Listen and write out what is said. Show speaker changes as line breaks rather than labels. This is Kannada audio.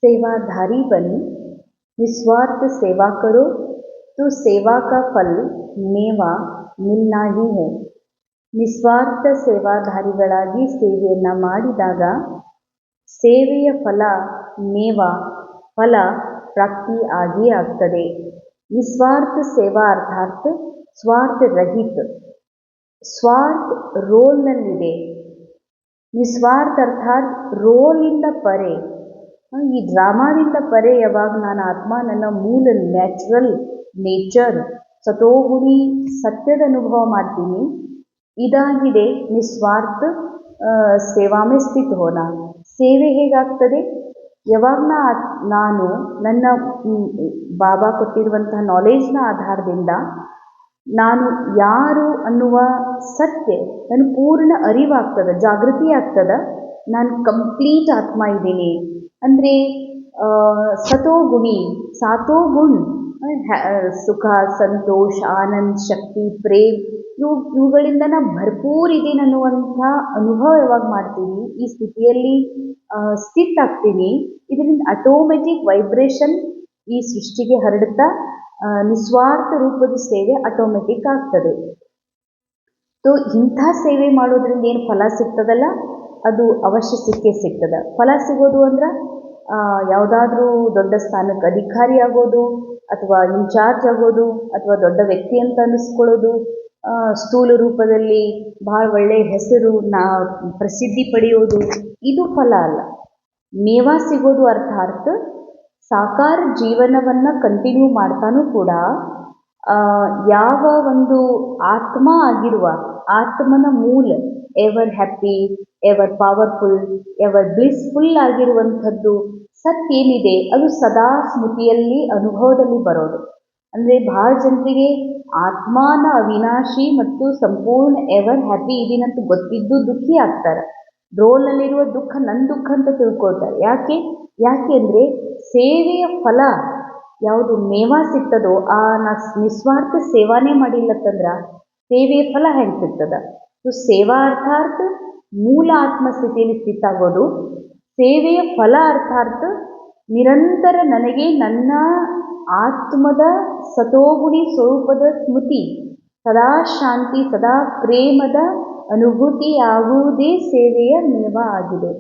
सेवाधारी बनी, निस्वार्थ सेवा करो तो सेवा का फल मेवा मिलना ही है. ನಿಸ್ವಾರ್ಥ ಸೇವಾಧಾರಿಗಳಾಗಿ ಸೇವೆಯನ್ನು ಮಾಡಿದಾಗ ಸೇವೆಯ ಫಲ ಫಲ ಪ್ರಾಪ್ತಿ ಆಗಿಯೇ ಆಗ್ತದೆ. ನಿಸ್ವಾರ್ಥ ಸೇವಾ ಅರ್ಥಾತ್ ಸ್ವಾರ್ಥ ರಹಿತ, ಸ್ವಾರ್ಥ ರೋಲ್ನಲ್ಲಿದೆ. ನಿಸ್ವಾರ್ಥ ಅರ್ಥಾತ್ ರೋಲಿಂದ ಪರೆ, ಈ ಡ್ರಾಮಾದಿಂದ ಪರೆ ಯಾವಾಗ ನಾನು ಆತ್ಮ ನನ್ನ ಮೂಲ ನ್ಯಾಚುರಲ್ ನೇಚರ್ ಸತೋಗುಣಿ ಸತ್ಯದ ಅನುಭವ ಮಾಡ್ತೀನಿ, ಇದಾಗಿದೆ ನಿಸ್ವಾರ್ಥ ಸೇವಾಮೆ ಸ್ಥಿತ ಹೋನ. ಸೇವೆ ಹೇಗಾಗ್ತದೆ? ಯಾವಾಗ ನಾನು ನನ್ನ ಬಾಬಾ ಕೊಟ್ಟಿರುವಂತಹ ನಾಲೆಜ್ನ ಆಧಾರದಿಂದ ನಾನು ಯಾರು ಅನ್ನುವ ಸತ್ಯ ನನ್ನ ಪೂರ್ಣ ಅರಿವಾಗ್ತದೆ, ಜಾಗೃತಿ ಆಗ್ತದ. ನಾನು ಕಂಪ್ಲೀಟ್ ಆತ್ಮ ಇದ್ದೀನಿ ಅಂದರೆ ಸತೋಗುಣಿ, ಸಾತೋಗುಣ್, ಸುಖ, ಸಂತೋಷ, ಆನಂದ, ಶಕ್ತಿ, ಪ್ರೇಮ್ ಇವುಗಳಿಂದ ನಾನು ಭರ್ಪೂರ್ ಇದ್ದೀನಿ ಅನ್ನುವಂಥ ಅನುಭವ ಯಾವಾಗ ಮಾಡ್ತೀನಿ, ಈ ಸ್ಥಿತಿಯಲ್ಲಿ ಸ್ಥಿತ ಆಗ್ತೀನಿ, ಇದರಿಂದ ಆಟೋಮೆಟಿಕ್ ವೈಬ್ರೇಷನ್ ಈ ಸೃಷ್ಟಿಗೆ ಹರಡುತ್ತಾ ನಿಸ್ವಾರ್ಥ ರೂಪದ ಸೇವೆ ಆಟೋಮೆಟಿಕ್ ಆಗ್ತದೆ. ಸೊ ಇಂಥ ಸೇವೆ ಮಾಡೋದ್ರಿಂದ ಏನು ಫಲ ಸಿಗ್ತದಲ್ಲ, ಅದು ಅವಶ್ಯ ಸಿಕ್ಕೇ ಸಿಗ್ತದೆ. ಫಲ ಸಿಗೋದು ಅಂದ್ರೆ ಯಾವುದಾದ್ರೂ ದೊಡ್ಡ ಸ್ಥಾನಕ್ಕೆ ಅಧಿಕಾರಿ ಆಗೋದು, ಅಥವಾ ಇನ್ಚಾರ್ಜ್ ಆಗೋದು, ಅಥವಾ ದೊಡ್ಡ ವ್ಯಕ್ತಿ ಅಂತ ಅನ್ನಿಸ್ಕೊಳ್ಳೋದು, ಸ್ಥೂಲ ರೂಪದಲ್ಲಿ ಭಾಳ ಒಳ್ಳೆಯ ಹೆಸರು, ಪ್ರಸಿದ್ಧಿ ಪಡೆಯೋದು, ಇದು ಫಲ ಅಲ್ಲ. ಮೇವಾ ಸಿಗೋದು ಅರ್ಥಾತ್ ಸಾಕಾರ ಜೀವನವನ್ನು ಕಂಟಿನ್ಯೂ ಮಾಡ್ತಾನೂ ಕೂಡ ಯಾವ ಒಂದು ಆತ್ಮ ಆಗಿರುವ ಆತ್ಮನ ಮೂಲ ever happy, ever powerful, ever blissful ಆಗಿರುವಂಥದ್ದು ಸತ್ಯ ಏನಿದೆ ಅದು ಸದಾ ಸ್ಮೃತಿಯಲ್ಲಿ ಅನುಭವದಲ್ಲಿ ಬರೋದು. ಅಂದರೆ ಭಾಳ ಜನರಿಗೆ ಆತ್ಮಾನ ಅವಿನಾಶಿ ಮತ್ತು ಸಂಪೂರ್ಣ ಎವರ್ ಹ್ಯಾಪಿ ಇದೀನಂತ ಗೊತ್ತಿದ್ದು ದುಃಖಿ ಆಗ್ತಾರೆ. ರೋಲ್ನಲ್ಲಿರುವ ದುಃಖ ನನ್ನ ದುಃಖ ಅಂತ ತಿಳ್ಕೊಳ್ತಾರೆ. ಯಾಕೆ ಅಂದರೆ ಸೇವೆಯ ಫಲ ಯಾವುದು ಮೇವಾ ಸಿಗ್ತದೋ ನಿಸ್ವಾರ್ಥ ಸೇವಾನೇ ಮಾಡಿಲ್ಲತ್ತಂದ್ರೆ ಸೇವೆಯ ಫಲ ಹೆಂಗೆ ಸಿಗ್ತದ? ಸೊ ಸೇವಾ ಅರ್ಥಾತ್ ಮೂಲ ಆತ್ಮಸ್ಥಿತಿಯಲ್ಲಿ ಸ್ಥಿತ ಆಗೋದು, ಸೇವೆಯ ಫಲ ಅರ್ಥಾತ್ ನಿರಂತರ ನನಗೆ ನನ್ನ ಆತ್ಮದ ಸತೋಗುಣಿ ಸ್ವರೂಪದ ಸ್ಮೃತಿ, ಸದಾ ಶಾಂತಿ, ಸದಾ ಪ್ರೇಮದ ಅನುಭೂತಿ ಆಗುವುದೇ ಸೇವೆಯ ಮೇವ ಆಗಿದೆ.